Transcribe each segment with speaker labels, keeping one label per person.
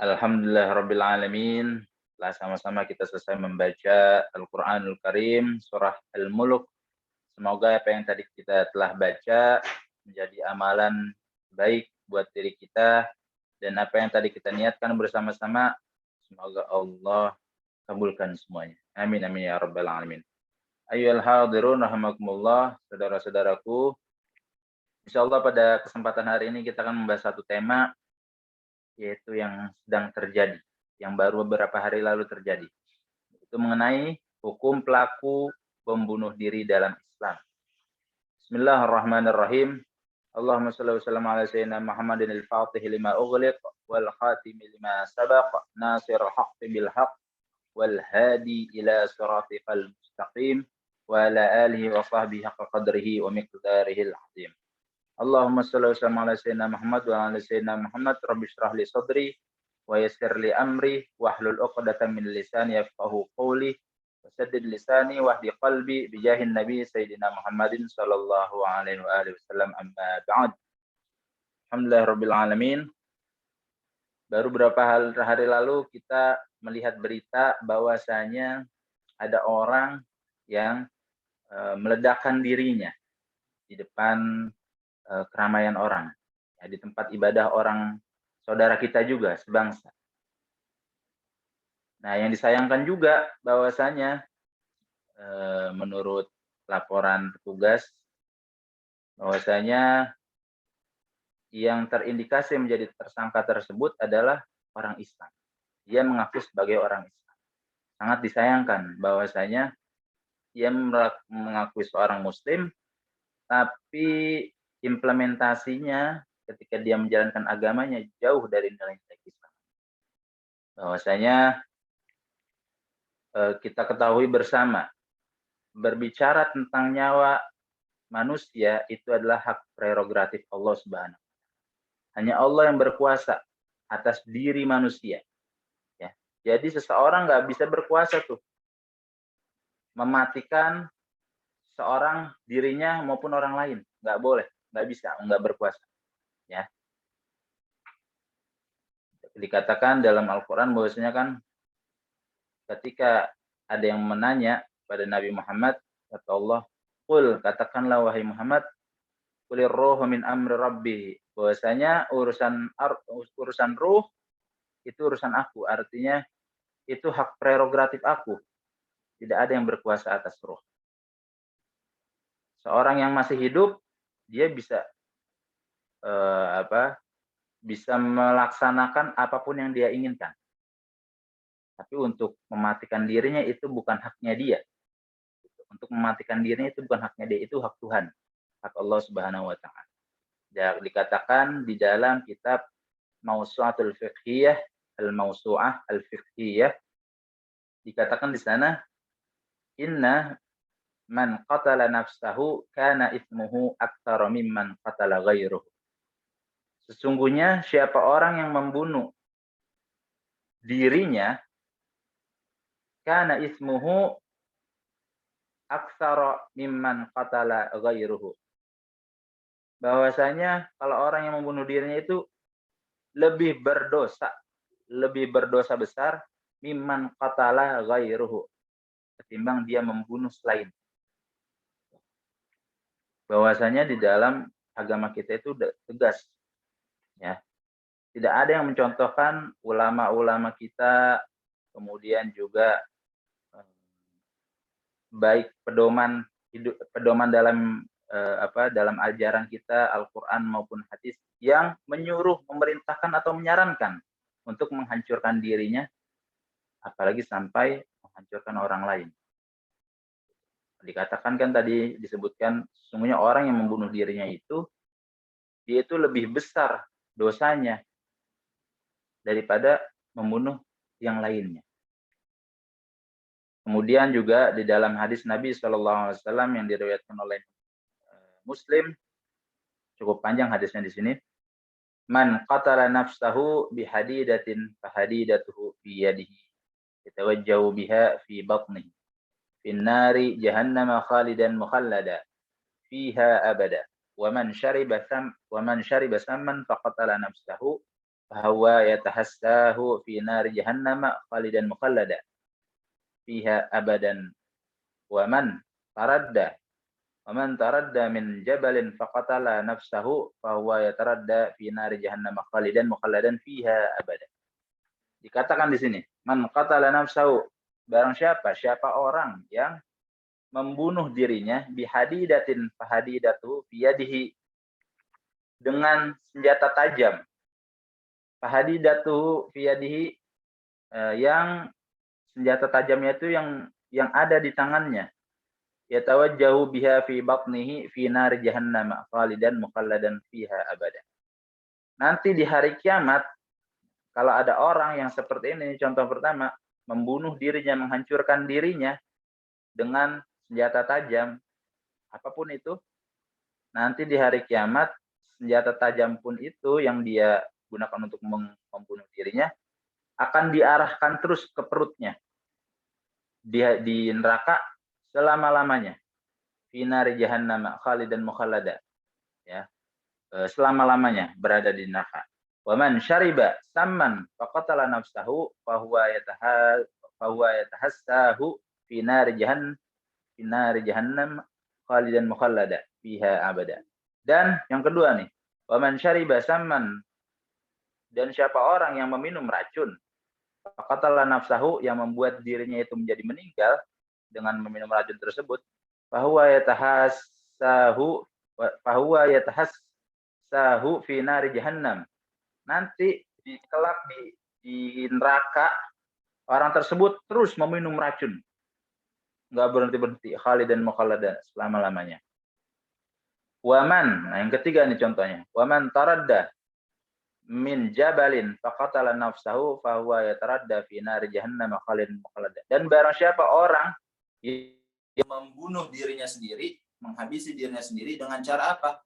Speaker 1: Alhamdulillah Rabbil Alamin. Telah sama-sama kita selesai membaca Al-Quranul Karim, surah Al-Mulk. Semoga apa yang tadi kita telah baca menjadi amalan baik buat diri kita. Dan apa yang tadi kita niatkan bersama-sama, semoga Allah kabulkan semuanya. Amin, amin ya Rabbal Alamin. Ayyuhal hadirun rahimakumullah, saudara-saudaraku. Insyaallah pada kesempatan hari ini kita akan membahas satu tema, yaitu yang sedang terjadi, yang baru beberapa hari lalu terjadi. Itu mengenai hukum pelaku pembunuh diri dalam Islam. Bismillahirrahmanirrahim. Allahumma shalli wa sallim ala sayyidina Muhammadin al-Fatih lima ughliq wal khatim lima sabaq nasirul haqqi bil haqq wal hadi ila siratikal mustaqim wa ala alihi wa sahbihi haqqa qadrihi wa miqdarihi al-azim. Allahumma shalli wa sallim ala sayyidina Muhammad wa ala sayyidina Muhammad rabbi shrah li sadri wa yassir li amri wahlul 'uqdatam min lisani yafqahu qawli wasaddid lisani wahdi qalbi bijahin nabi sayyidina Muhammadin sallallahu alaihi wa alihi wasallam amma ba'd. Alhamdulillah rabbil alamin. Baru beberapa hari lalu kita melihat berita bahwasanya ada orang yang meledakkan dirinya di depan keramaian orang, ya, di tempat ibadah orang saudara kita juga sebangsa. Nah, yang disayangkan juga bahwasanya menurut laporan petugas bahwasanya yang terindikasi menjadi tersangka tersebut adalah orang Islam. Dia mengaku sebagai orang Islam. Sangat disayangkan bahwasanya dia mengaku seorang Muslim, tapi implementasinya ketika dia menjalankan agamanya jauh dari nilai-nilai Islam. Bahwasanya kita ketahui bersama, berbicara tentang nyawa manusia itu adalah hak prerogatif Allah Subhanahu. Hanya Allah yang berkuasa atas diri manusia. Ya. Jadi seseorang nggak bisa berkuasa tuh mematikan seorang dirinya maupun orang lain, nggak boleh, nggak bisa, nggak berkuasa. Ya. Dikatakan dalam Al-Quran bahwasanya kan ketika ada yang menanya pada Nabi Muhammad, kata Allah, "Qul," katakanlah wahai Muhammad, "Qulir ruhu min amri rabbi." Bahwasanya urusan ruh itu urusan aku, artinya itu hak prerogatif aku. Tidak ada yang berkuasa atas ruh. Seorang yang masih hidup dia bisa bisa melaksanakan apapun yang dia inginkan. Tapi untuk mematikan dirinya itu bukan haknya dia. Untuk mematikan dirinya itu bukan haknya dia, itu hak Tuhan, hak Allah Subhanahu wa taala. Dikatakan di dalam kitab Mausu'atul Fiqhiyah, Al-Mausu'ah Al-Fiqhiyah, dikatakan di sana, "Inna man qatala nafsahu kana itsmuhu aktsara mimman qatala ghairuhu." Sesungguhnya siapa orang yang membunuh dirinya, kana itsmuhu aktsara mimman qatala ghairuhu. Bahwasanya kalau orang yang membunuh dirinya itu lebih berdosa besar mimman qatala ghairuhu, ketimbang dia membunuh selain. Bahwasanya di dalam agama kita itu tegas, ya. Tidak ada yang mencontohkan ulama-ulama kita, kemudian juga baik pedoman dalam dalam ajaran kita Al-Quran maupun hadis yang menyuruh, memerintahkan atau menyarankan untuk menghancurkan dirinya, apalagi sampai menghancurkan orang lain. Dikatakan kan tadi disebutkan sesungguhnya orang yang membunuh dirinya itu dia itu lebih besar dosanya daripada membunuh yang lainnya. Kemudian juga di dalam hadis Nabi SAW yang diriwayatkan oleh Muslim, cukup panjang hadisnya di sini. Man qatala nafsahu bihadidatin fahadidatuhu fi yadihi yatawajjahu biha fi batnihi fin nari jahannam khalidan mukhallada fiha abada wa man shariba samman faqatala nafsahu fahuwa yatahassahu fi nari jahannam khalidan mukhallada fiha abadan wa man taradda min jabalin faqatala nafsahu fahuwa yataradda fi nari jahannam khalidan mukhalladan fiha abada. Dikatakan di sini, man qatala nafsahu, barang siapa orang yang membunuh dirinya bihadidatin fahadidatu biyadihi, dengan senjata tajam. Fahadidatu biyadihi, yang senjata tajamnya itu yang ada di tangannya. Yatawajjahu biha fi batnihi fi nar jahannam khalidan mukhalladan fiha abada. Nanti di hari kiamat, kalau ada orang yang seperti ini, contoh pertama, membunuh dirinya, menghancurkan dirinya dengan senjata tajam, apapun itu, nanti di hari kiamat, senjata tajam pun itu yang dia gunakan untuk membunuh dirinya, akan diarahkan terus ke perutnya. Di neraka selama-lamanya. Fi nari jahannam khalidan mukhallada. Ya. Selama-lamanya berada di neraka. Wa man syariba samman faqatala nafsahu fahuwa yatahassahu fi nari jahannam khalidan mukhallada fiha abada. Dan yang kedua nih, wa man syariba samman, dan siapa orang yang meminum racun, faqatala nafsahu, yang membuat dirinya itu menjadi meninggal dengan meminum racun tersebut, fahuwa yatahassahu fi nari jahannam. Nanti kelak di neraka, orang tersebut terus meminum racun, nggak berhenti-berhenti, khalidan mukhallada, selama-lamanya. Waman, nah yang ketiga nih contohnya, waman taradda min jabalin faqatala nafsahu fahuwa yataradda fi nari jahannam khalidan mukhallada. Dan barang siapa orang yang membunuh dirinya sendiri, menghabisi dirinya sendiri dengan cara apa?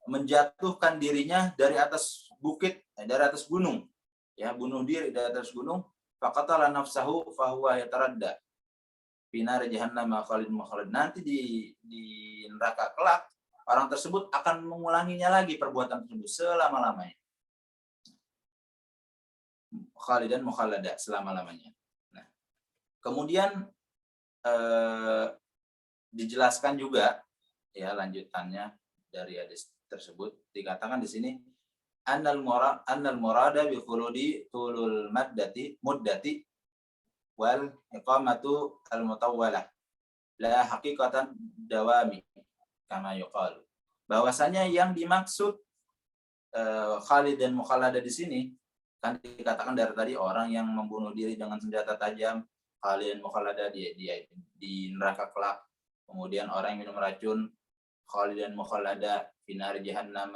Speaker 1: Menjatuhkan dirinya dari atas bukit, dari atas gunung, ya, bunuh diri dari atas gunung, faqatala nafsahu fahuwa yataradda fi nari jahannam khalidan mukhallada. Nanti di neraka kelak, orang tersebut akan mengulanginya lagi perbuatan tersebut selama-lamanya. Khalidan mukhallada, selama-lamanya. Nah, kemudian dijelaskan juga, ya, lanjutannya dari hadis tersebut, dikatakan di sini annal murada bi khuludi tulul muddati wal iqamatu al mutawwalah la haqiqatan dawami kama yuqalu. Bahwasanya yang dimaksud khalid dan mukhallada di sini, kan dikatakan dari tadi orang yang membunuh diri dengan senjata tajam, khalid dan mukhallada, di neraka kelak. Kemudian orang yang minum racun, khalidan mukhallada finar jahannam.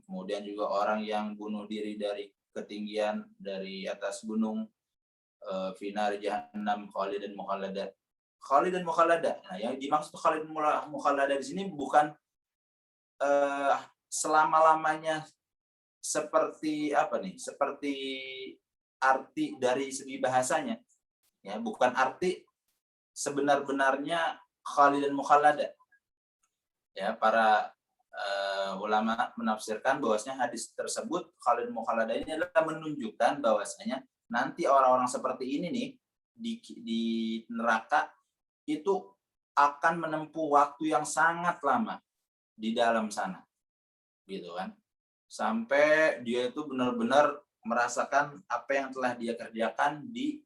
Speaker 1: Kemudian juga orang yang bunuh diri dari ketinggian, dari atas gunung, finar jahannam khalidan mukhallada. Khalidan mukhallada. Nah, yang dimaksud khalidan mukhallada di sini bukan selama-lamanya seperti apa nih? Seperti arti dari segi bahasanya. Ya, bukan arti sebenar-benarnya khalidan mukhallada. Ya, para ulama menafsirkan bahwasanya hadis tersebut khalid mukhallada ini adalah menunjukkan bahwasanya nanti orang-orang seperti ini nih di neraka itu akan menempuh waktu yang sangat lama di dalam sana, gitu kan, sampai dia itu benar-benar merasakan apa yang telah dia kerjakan di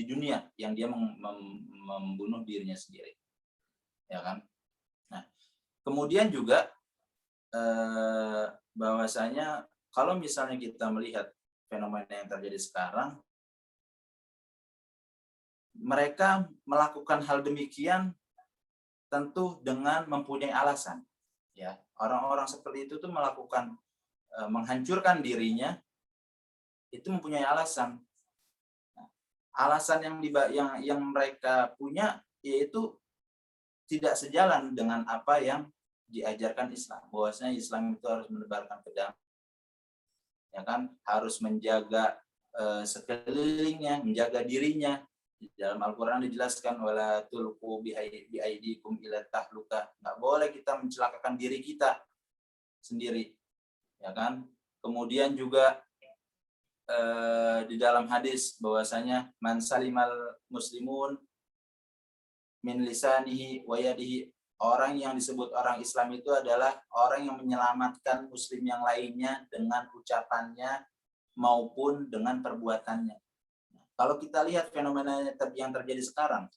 Speaker 1: dunia, yang dia membunuh dirinya sendiri, ya kan. Nah, kemudian juga bahwasanya kalau misalnya kita melihat fenomena yang terjadi sekarang, mereka melakukan hal demikian tentu dengan mempunyai alasan. Ya, orang-orang seperti itu tuh melakukan menghancurkan dirinya itu mempunyai alasan. Nah, alasan yang mereka punya yaitu tidak sejalan dengan apa yang diajarkan Islam. Bahwasanya Islam itu harus menebarkan kedamaian, ya kan, harus menjaga sekelilingnya, menjaga dirinya. Di dalam Al-Quran dijelaskan wala tulqu biaidikum ila tahluka. Nggak boleh kita mencelakakan diri kita sendiri, ya kan. Kemudian juga di dalam hadis bahwasanya man salimal muslimun min lisanihi wa yadihi, orang yang disebut orang Islam itu adalah orang yang menyelamatkan muslim yang lainnya dengan ucapannya maupun dengan perbuatannya. Kalau kita lihat fenomena yang terjadi sekarang,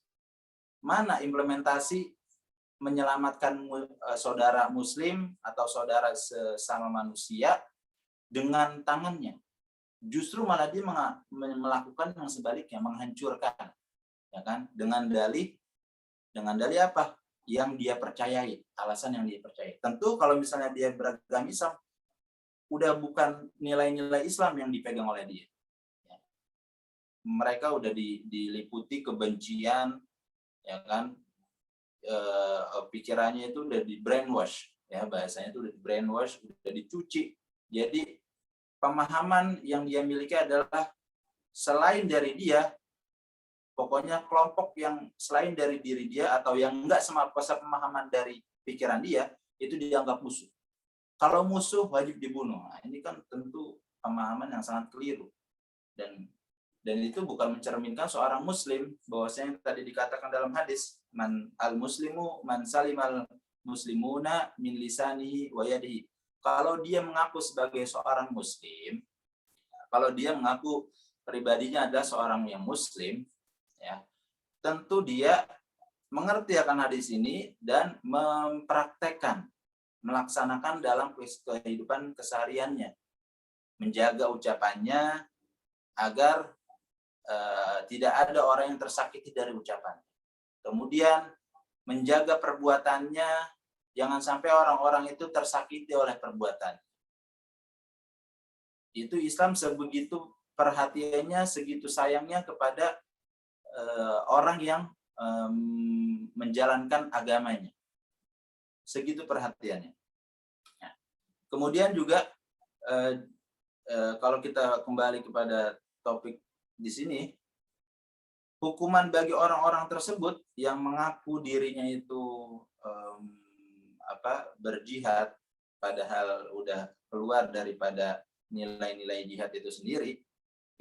Speaker 1: mana implementasi menyelamatkan saudara muslim atau saudara sesama manusia dengan tangannya? Justru malah dia melakukan yang sebaliknya, menghancurkan, ya kan? Dengan dalih apa? Yang dia percayai, alasan yang dia percayai. Tentu kalau misalnya dia beragama Islam, udah bukan nilai-nilai Islam yang dipegang oleh dia. Mereka udah diliputi kebencian, ya kan? Pikirannya itu udah di brainwash, ya bahasanya itu udah di brainwash, udah dicuci. Jadi pemahaman yang dia miliki adalah selain dari dia, pokoknya kelompok yang selain dari diri dia atau yang enggak pemahaman dari pikiran dia, itu dianggap musuh. Kalau musuh wajib dibunuh. Nah, ini kan tentu pemahaman yang sangat keliru. Dan itu bukan mencerminkan seorang muslim, bahwasanya yang tadi dikatakan dalam hadis, man al muslimu man salimal muslimuna min lisanihi wa yadihi. Kalau dia mengaku sebagai seorang muslim, kalau dia mengaku pribadinya adalah seorang yang muslim, ya, tentu dia mengerti akan hadis ini dan mempraktekkan, melaksanakan dalam kehidupan kesehariannya, menjaga ucapannya agar tidak ada orang yang tersakiti dari ucapan. Kemudian menjaga perbuatannya, jangan sampai orang-orang itu tersakiti oleh perbuatan. Itu Islam sebegitu perhatiannya, segitu sayangnya kepada orang yang menjalankan agamanya. Segitu perhatiannya. Kemudian juga kalau kita kembali kepada topik di sini, hukuman bagi orang-orang tersebut yang mengaku dirinya itu berjihad, padahal udah keluar daripada nilai-nilai jihad itu sendiri,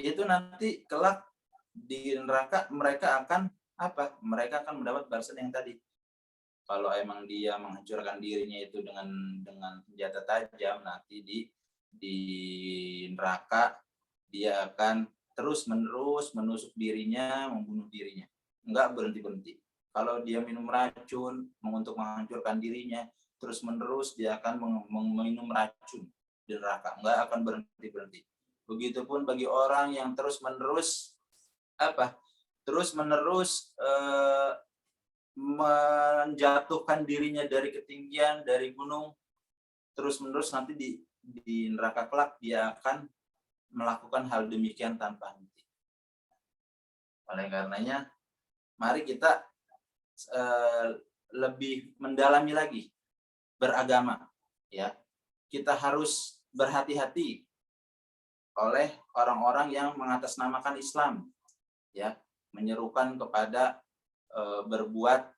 Speaker 1: itu nanti kelak di neraka mereka akan apa? Mereka akan mendapat balasan yang tadi. Kalau emang dia menghancurkan dirinya itu dengan senjata tajam, nanti di neraka dia akan terus-menerus menusuk dirinya, membunuh dirinya. Enggak berhenti-berhenti. Kalau dia minum racun untuk menghancurkan dirinya, terus-menerus dia akan meminum racun di neraka. Enggak akan berhenti-berhenti. Begitupun bagi orang yang terus-menerus terus-menerus menjatuhkan dirinya dari ketinggian, dari gunung, terus-menerus nanti di neraka kelak dia akan melakukan hal demikian tanpa henti. Oleh karenanya, mari kita lebih mendalami lagi beragama, ya. Kita harus berhati-hati oleh orang-orang yang mengatasnamakan Islam, ya, menyerukan kepada berbuat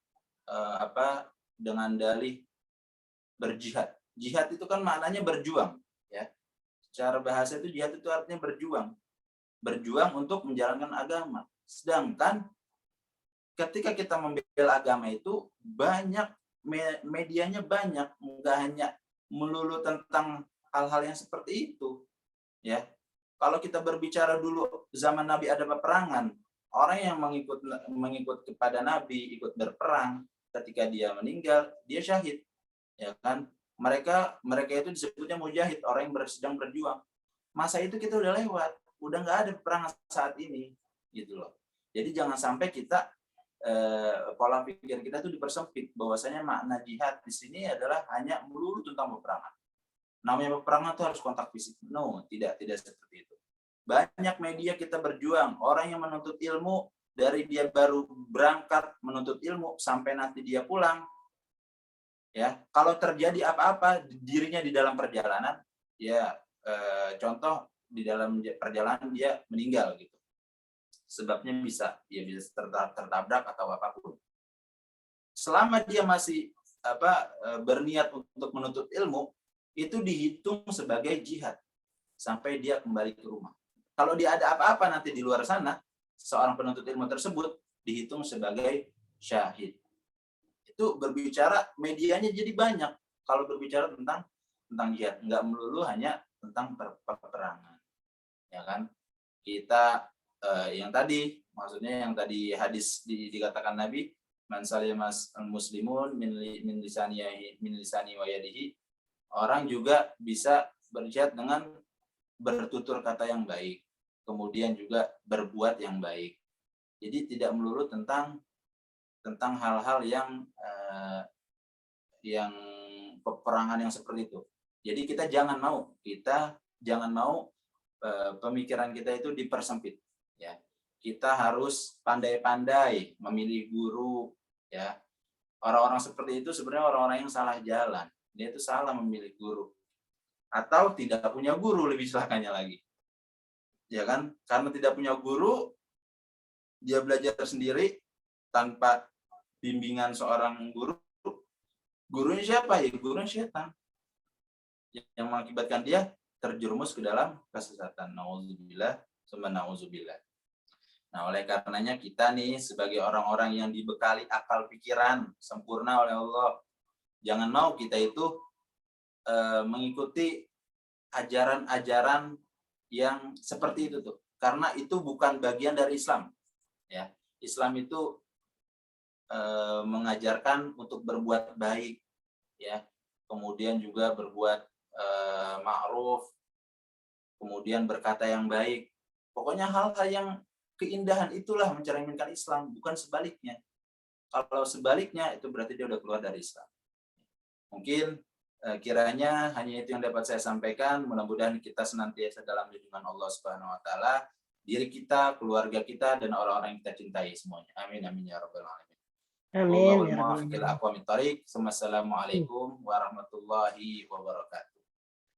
Speaker 1: dengan dalih berjihad. Jihad itu kan maknanya berjuang, ya. Secara bahasa itu jihad itu artinya berjuang. Berjuang untuk menjalankan agama. Sedangkan ketika kita membela agama itu banyak medianya banyak, enggak hanya melulu tentang hal-hal yang seperti itu, ya. Kalau kita berbicara dulu zaman Nabi ada peperangan, orang yang mengikut kepada Nabi, ikut berperang, ketika dia meninggal, dia syahid, ya kan? Mereka itu disebutnya mujahid, orang yang sedang berjuang. Masa itu kita udah lewat, udah nggak ada perang saat ini, gitu loh. Jadi jangan sampai kita pola pikir kita tuh dipersempit, bahwasanya makna jihad di sini adalah hanya melulu tentang peperangan. Namanya peperangan tuh harus kontak fisik. No, tidak seperti itu. Banyak media kita berjuang, orang yang menuntut ilmu dari dia baru berangkat menuntut ilmu sampai nanti dia pulang. Ya, kalau terjadi apa-apa dirinya di dalam perjalanan, ya contoh di dalam perjalanan dia meninggal gitu. Sebabnya bisa tertabrak atau apapun. Selama dia masih berniat untuk menuntut ilmu, itu dihitung sebagai jihad. sampai dia kembali ke rumah. Kalau dia ada apa-apa nanti di luar sana, seorang penuntut ilmu tersebut dihitung sebagai syahid. Itu berbicara medianya jadi banyak. Kalau berbicara tentang jihad, nggak melulu hanya tentang peperangan, ya kan? Kita yang tadi, maksudnya yang tadi hadis dikatakan Nabi, man salimas muslimun min lisani wa yadihi, orang juga bisa berjihad dengan bertutur kata yang baik, kemudian juga berbuat yang baik. Jadi tidak melulu tentang hal-hal yang peperangan yang seperti itu. Jadi kita jangan mau pemikiran kita itu dipersempit, ya. Kita harus pandai-pandai memilih guru, ya. Orang-orang seperti itu sebenarnya orang-orang yang salah jalan. Dia itu salah memilih guru. Atau tidak punya guru, lebih celakanya lagi. Ya kan? Karena tidak punya guru, dia belajar sendiri tanpa bimbingan seorang guru. Gurunya siapa? Ya gurunya setan. Yang mengakibatkan dia terjerumus ke dalam kesesatan. Nauzubillah, summa nauzubillah. Nah, oleh karenanya kita nih sebagai orang-orang yang dibekali akal pikiran sempurna oleh Allah, jangan mau kita itu mengikuti ajaran-ajaran yang seperti itu tuh, karena itu bukan bagian dari Islam. Ya, Islam itu mengajarkan untuk berbuat baik, ya, kemudian juga berbuat ma'ruf, kemudian berkata yang baik. Pokoknya hal-hal yang keindahan itulah mencerminkan Islam, bukan sebaliknya. Kalau sebaliknya itu berarti dia udah keluar dari Islam. Mungkin kiranya hanya itu yang dapat saya sampaikan. Mudah-mudahan kita senantiasa dalam lindungan Allah Subhanahu wa taala, diri kita, keluarga kita, dan orang-orang yang kita cintai semuanya. Amin amin ya rabbal alamin.
Speaker 2: Amin ya rabbal alamin.
Speaker 1: Assalamualaikum warahmatullahi wabarakatuh.